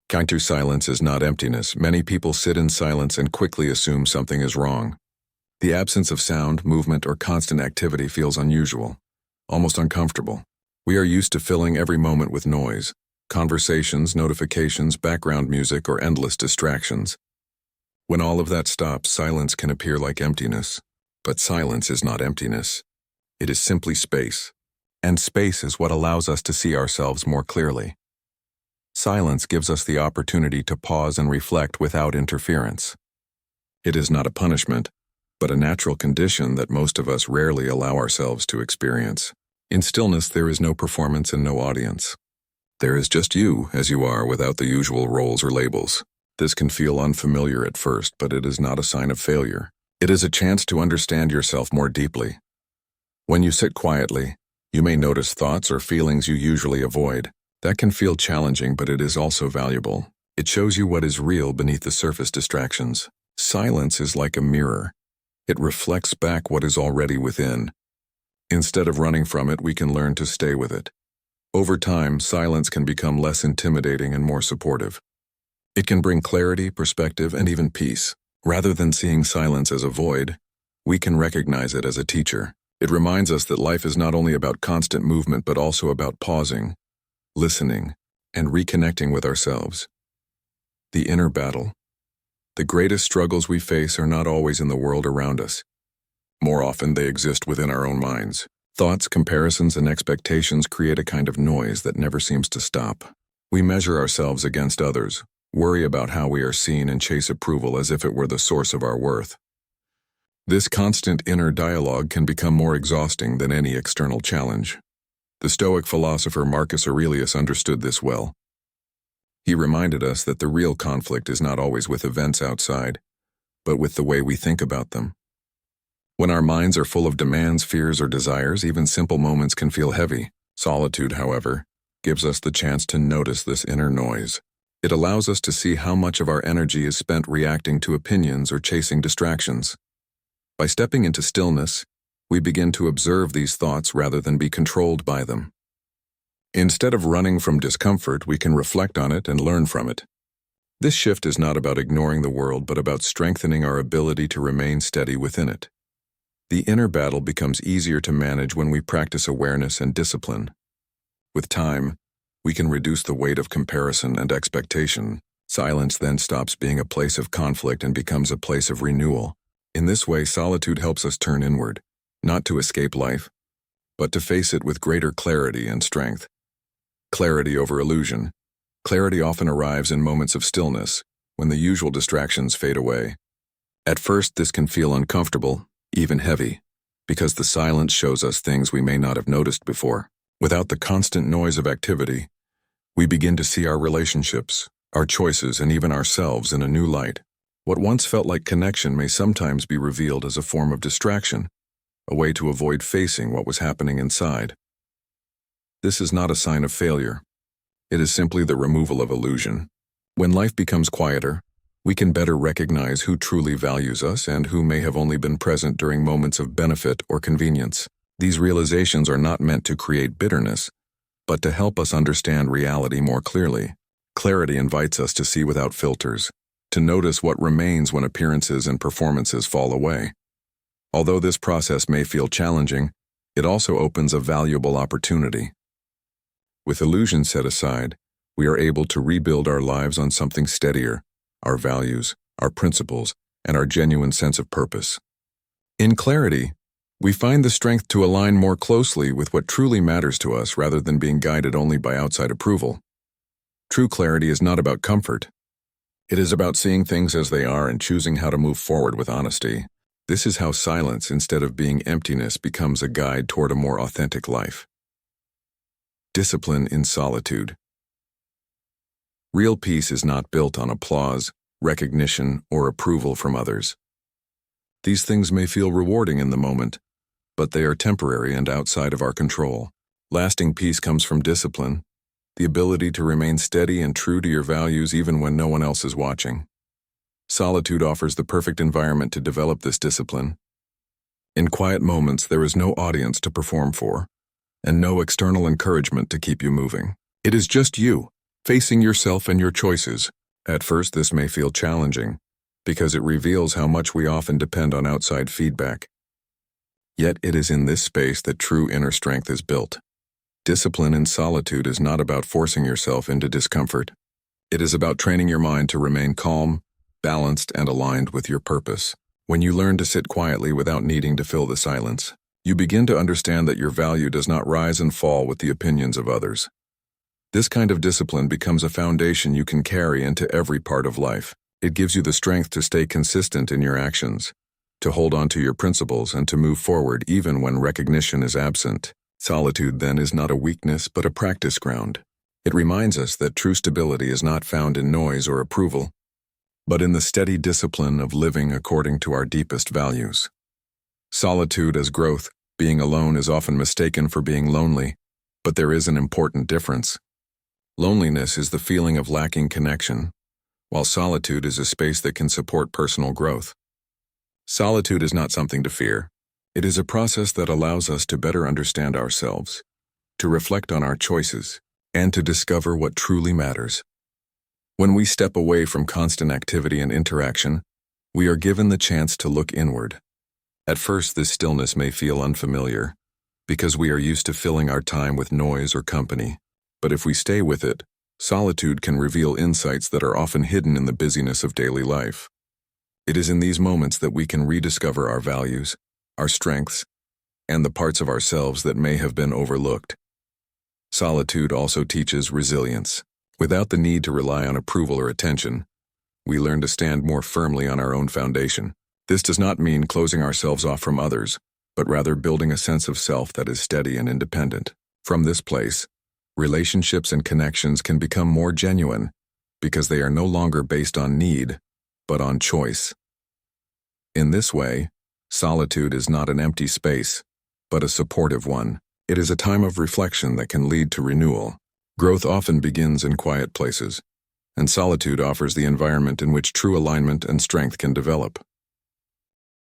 Counter silence is not emptiness. Many people sit in silence and quickly assume something is wrong. The absence of sound, movement, or constant activity feels unusual, almost uncomfortable. We are used to filling every moment with noise, conversations, notifications, background music, or endless distractions. When all of that stops, silence can appear like emptiness. But silence is not emptiness. It is simply space. And space is what allows us to see ourselves more clearly. Silence gives us the opportunity to pause and reflect without interference. It is not a punishment, but a natural condition that most of us rarely allow ourselves to experience. In stillness, there is no performance and no audience. There is just you as you are without the usual roles or labels. This can feel unfamiliar at first, but it is not a sign of failure. It is a chance to understand yourself more deeply. When you sit quietly, you may notice thoughts or feelings you usually avoid. That can feel challenging, but it is also valuable. It shows you what is real beneath the surface distractions. Silence is like a mirror. It reflects back what is already within. Instead of running from it, we can learn to stay with it. Over time, silence can become less intimidating and more supportive. It can bring clarity, perspective, and even peace. Rather than seeing silence as a void, we can recognize it as a teacher. It reminds us that life is not only about constant movement but also about pausing, listening, and reconnecting with ourselves. The inner battle. The greatest struggles we face are not always in the world around us. More often, they exist within our own minds. Thoughts, comparisons, and expectations create a kind of noise that never seems to stop. We measure ourselves against others, worry about how we are seen, and chase approval as if it were the source of our worth. This constant inner dialogue can become more exhausting than any external challenge. The Stoic philosopher Marcus Aurelius understood this well. He reminded us that the real conflict is not always with events outside, but with the way we think about them. When our minds are full of demands, fears, or desires, even simple moments can feel heavy. Solitude, however, gives us the chance to notice this inner noise. It allows us to see how much of our energy is spent reacting to opinions or chasing distractions. By stepping into stillness, we begin to observe these thoughts rather than be controlled by them. Instead of running from discomfort, we can reflect on it and learn from it. This shift is not about ignoring the world, but about strengthening our ability to remain steady within it. The inner battle becomes easier to manage when we practice awareness and discipline. With time, we can reduce the weight of comparison and expectation. Silence then stops being a place of conflict and becomes a place of renewal. In this way, solitude helps us turn inward, not to escape life, but to face it with greater clarity and strength. Clarity over illusion. Clarity often arrives in moments of stillness, when the usual distractions fade away. At first, this can feel uncomfortable, even heavy, because the silence shows us things we may not have noticed before. Without the constant noise of activity, we begin to see our relationships, our choices, and even ourselves in a new light. What once felt like connection may sometimes be revealed as a form of distraction, a way to avoid facing what was happening inside. This is not a sign of failure. It is simply the removal of illusion. When life becomes quieter, we can better recognize who truly values us and who may have only been present during moments of benefit or convenience. These realizations are not meant to create bitterness, but to help us understand reality more clearly. Clarity invites us to see without filters, to notice what remains when appearances and performances fall away. Although this process may feel challenging, it also opens a valuable opportunity. With illusion set aside, we are able to rebuild our lives on something steadier, our values, our principles, and our genuine sense of purpose. In clarity, we find the strength to align more closely with what truly matters to us rather than being guided only by outside approval. True clarity is not about comfort. It is about seeing things as they are and choosing how to move forward with honesty. This is how silence, instead of being emptiness, becomes a guide toward a more authentic life. Discipline in solitude. Real peace is not built on applause, recognition, or approval from others. These things may feel rewarding in the moment, but they are temporary and outside of our control. Lasting peace comes from discipline, the ability to remain steady and true to your values even when no one else is watching. Solitude offers the perfect environment to develop this discipline. In quiet moments, there is no audience to perform for, and no external encouragement to keep you moving. It is just you, Facing yourself and your choices. At first, this may feel challenging, because it reveals how much we often depend on outside feedback. Yet it is in this space that true inner strength is built. Discipline in solitude is not about forcing yourself into discomfort. It is about training your mind to remain calm, balanced, and aligned with your purpose. When you learn to sit quietly without needing to fill the silence, you begin to understand that your value does not rise and fall with the opinions of others. This kind of discipline becomes a foundation you can carry into every part of life. It gives you the strength to stay consistent in your actions, to hold on to your principles, and to move forward even when recognition is absent. Solitude, then, is not a weakness but a practice ground. It reminds us that true stability is not found in noise or approval, but in the steady discipline of living according to our deepest values. Solitude as growth. Being alone is often mistaken for being lonely, but there is an important difference. Loneliness is the feeling of lacking connection, while solitude is a space that can support personal growth. Solitude is not something to fear. It is a process that allows us to better understand ourselves, to reflect on our choices, and to discover what truly matters. When we step away from constant activity and interaction, we are given the chance to look inward. At first, this stillness may feel unfamiliar, because we are used to filling our time with noise or company. But if we stay with it, solitude can reveal insights that are often hidden in the busyness of daily life. It is in these moments that we can rediscover our values, our strengths, and the parts of ourselves that may have been overlooked. Solitude also teaches resilience. Without the need to rely on approval or attention, we learn to stand more firmly on our own foundation. This does not mean closing ourselves off from others, but rather building a sense of self that is steady and independent. From this place, relationships and connections can become more genuine because they are no longer based on need, but on choice. In this way, solitude is not an empty space, but a supportive one. It is a time of reflection that can lead to renewal. Growth often begins in quiet places, and solitude offers the environment in which true alignment and strength can develop.